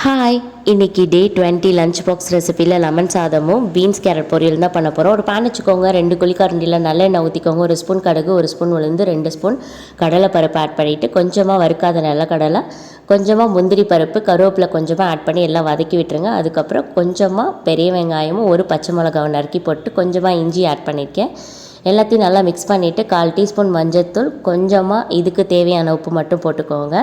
Hi, இன்றைக்கி டே 20 lunch box ரெசிப்பியில் lemon சாதமும் beans carrot பொரியல் தான் பண்ண போகிறோம். ஒரு பேன் வச்சுக்கோங்க, 2 குழிக்கரண்டியில் நல்லெண்ணெய் ஊற்றிக்கோங்க, 1 ஸ்பூன் கடுகு, 1 ஸ்பூன் உளுந்து, 2 ஸ்பூன் கடலைப்பருப்பு ஆட் பண்ணிவிட்டு கொஞ்சமாக வறுக்காத நிலக்கடலை, கொஞ்சமாக முந்திரி பருப்பு, கருவேப்பிலை கொஞ்சமாக ஆட் பண்ணி எல்லாம் வதக்கி விட்டுருங்க. அதுக்கப்புறம் கொஞ்சமாக பெரிய வெங்காயமும் ஒரு பச்சை மிளகாவை நறுக்கி போட்டு கொஞ்சமாக இஞ்சி ஆட் பண்ணியிருக்கேன். எல்லாத்தையும் நல்லா மிக்ஸ் பண்ணிவிட்டு 1/4 டீஸ்பூன் மஞ்சள்தூள், கொஞ்சமாக இதுக்கு தேவையான உப்பு மட்டும் போட்டுக்கோங்க.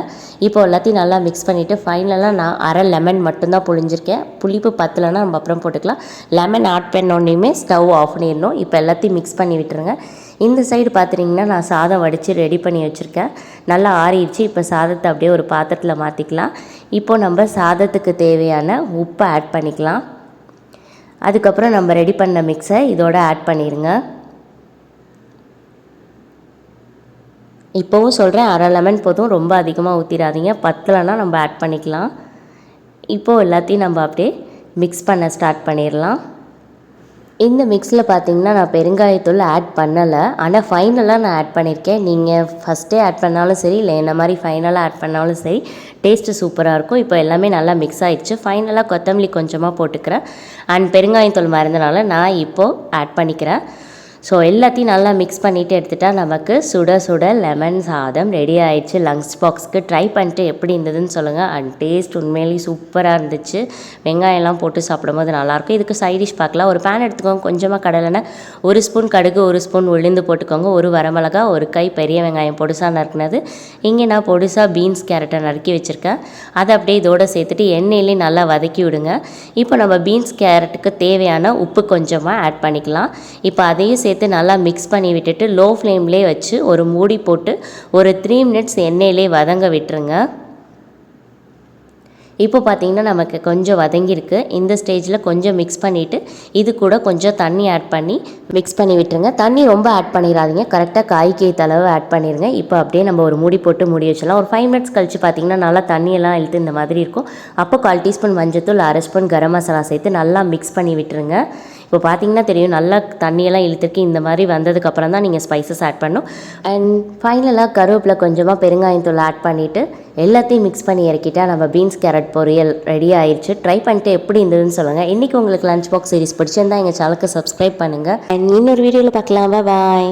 இப்போ எல்லாத்தையும் நல்லா மிக்ஸ் பண்ணிவிட்டு ஃபைனலாக நான் அரை லெமன் மட்டும்தான் புழிஞ்சிருக்கேன். புளிப்பு பத்தலைன்னா நம்ம அப்புறம் போட்டுக்கலாம். லெமன் ஆட் பண்ணோன்னையுமே ஸ்டவ் ஆஃப் பண்ணிடணும். இப்போ எல்லாத்தையும் மிக்ஸ் பண்ணி விட்டுருங்க. இந்த சைடு பார்த்துட்டிங்கன்னா நான் சாதம் வடித்து ரெடி பண்ணி வச்சுருக்கேன். நல்லா ஆறிடுச்சு. இப்போ சாதத்தை அப்படியே ஒரு பாத்திரத்தில் மாற்றிக்கலாம். இப்போது நம்ம சாதத்துக்கு தேவையான உப்பை ஆட் பண்ணிக்கலாம். அதுக்கப்புறம் நம்ம ரெடி பண்ண மிக்ஸை இதோட ஆட் பண்ணிடுங்க. இப்போவும் சொல்கிறேன், அரை லெமன் போதும், ரொம்ப அதிகமாக ஊற்றிடாதீங்க. பத்தலைன்னா நம்ம ஆட் பண்ணிக்கலாம். இப்போது எல்லாத்தையும் நம்ம அப்படியே மிக்ஸ் பண்ண ஸ்டார்ட் பண்ணிடலாம். இந்த மிக்ஸில் பார்த்திங்கன்னா நான் பெருங்காயத்தூள் ஆட் பண்ணலை, ஆனால் ஃபைனலாக நான் ஆட் பண்ணியிருக்கேன். நீங்கள் ஃபஸ்ட்டே ஆட் பண்ணாலும் சரி, இல்லை என்ன மாதிரி ஃபைனலாக ஆட் பண்ணாலும் சரி, டேஸ்ட்டு சூப்பராக இருக்கும். இப்போ எல்லாமே நல்லா மிக்ஸ் ஆகிடுச்சு. ஃபைனலாக கொத்தமல்லி கொஞ்சமாக போட்டுக்கிறேன். அண்ட் பெருங்காயத்தூள் மறந்தனால நான் இப்போது ஆட் பண்ணிக்கிறேன். ஸோ எல்லாத்தையும் நல்லா மிக்ஸ் பண்ணிவிட்டு எடுத்துகிட்டா நமக்கு சுட சுட லெமன் சாதம் ரெடி ஆகிடுச்சு. லஞ்ச் பாக்ஸ்க்கு ட்ரை பண்ணிட்டு எப்படி இருந்ததுன்னு சொல்லுங்கள். அண்ட் டேஸ்ட் உண்மையிலேயே சூப்பராக இருந்துச்சு. வெங்காயம்லாம் போட்டு சாப்பிடும்போது நல்லாயிருக்கும். இதுக்கு சைடிஷ் பார்க்கலாம். ஒரு பேன் எடுத்துக்கோங்க, கொஞ்சமாக கடலெண்ணெய், 1 ஸ்பூன் கடுகு, 1 ஸ்பூன் உளுந்து போட்டுக்கோங்க, 1 வரமிளகா, 1 கை பெரிய வெங்காயம் பொடிசாக நறுக்குனது. இங்கே நான் பொடிசாக பீன்ஸ் கேரட்டை நறுக்கி வச்சுருக்கேன். அதை அப்படியே இதோடு சேர்த்துட்டு எண்ணெயிலே நல்லா வதக்கி விடுங்க. இப்போ நம்ம பீன்ஸ் கேரட்டுக்கு தேவையான உப்பு கொஞ்சமாக ஆட் பண்ணிக்கலாம். இப்போ அதையும் சேர்த்து நல்லா மிக்ஸ் பண்ணி விட்டுட்டு லோ ஃப்ளேம்லேயே வச்சு ஒரு மூடி போட்டு ஒரு 3 மினிட்ஸ் எண்ணெயிலே வதங்க விட்டுருங்க. இப்போ பார்த்திங்கன்னா நமக்கு கொஞ்சம் வதங்கியிருக்கு. இந்த ஸ்டேஜில் கொஞ்சம் மிக்ஸ் பண்ணிவிட்டு இது கூட கொஞ்சம் தண்ணி ஆட் பண்ணி மிக்ஸ் பண்ணி விட்டுருங்க. தண்ணி ரொம்ப ஆட் பண்ணிடாதீங்க, கரெக்டாக காய்க்கு தளவு ஆட் பண்ணிடுங்க. இப்போ அப்படியே நம்ம ஒரு மூடி போட்டு மூடி வச்சிடலாம். ஒரு 5 மினிட்ஸ் கழித்து பார்த்திங்கன்னா நல்லா தண்ணியெல்லாம் இழுத்து இந்த மாதிரி இருக்கும். அப்போ 1/4 டீஸ்பூன் மஞ்சத்தூள், 1/2 ஸ்பூன் கரம் மசாலா சேர்த்து நல்லா மிக்ஸ் பண்ணி விட்டுருங்க. இப்போ பார்த்திங்கன்னா தெரியும், நல்லா தண்ணியெல்லாம் இழுத்துருக்கு. இந்த மாதிரி வந்ததுக்கப்புறம் தான் நீங்கள் ஸ்பைசஸ் ஆட் பண்ணணும். அண்ட் ஃபைனலாக கருவேப்பிலை கொஞ்சமாக பெருங்காயத்தூள் ஆட் பண்ணிவிட்டு எல்லாத்தையும் மிக்ஸ் பண்ணி இறக்கிட்டால் நம்ம பீன்ஸ் கேரட் பொரியல் ரெடி ஆயிடுச்சு. ட்ரை பண்ணிட்டு எப்படி இருந்ததுன்னு சொல்லுங்கள். இன்றைக்கி உங்களுக்கு லஞ்ச் பாக்ஸ் சீரிஸ் பிடிச்சிருந்தா எங்கள் சேனலுக்கு சப்ஸ்கிரைப் பண்ணுங்கள். அண்ட் இன்னொரு வீடியோவில் பார்க்கலாம். பாய்.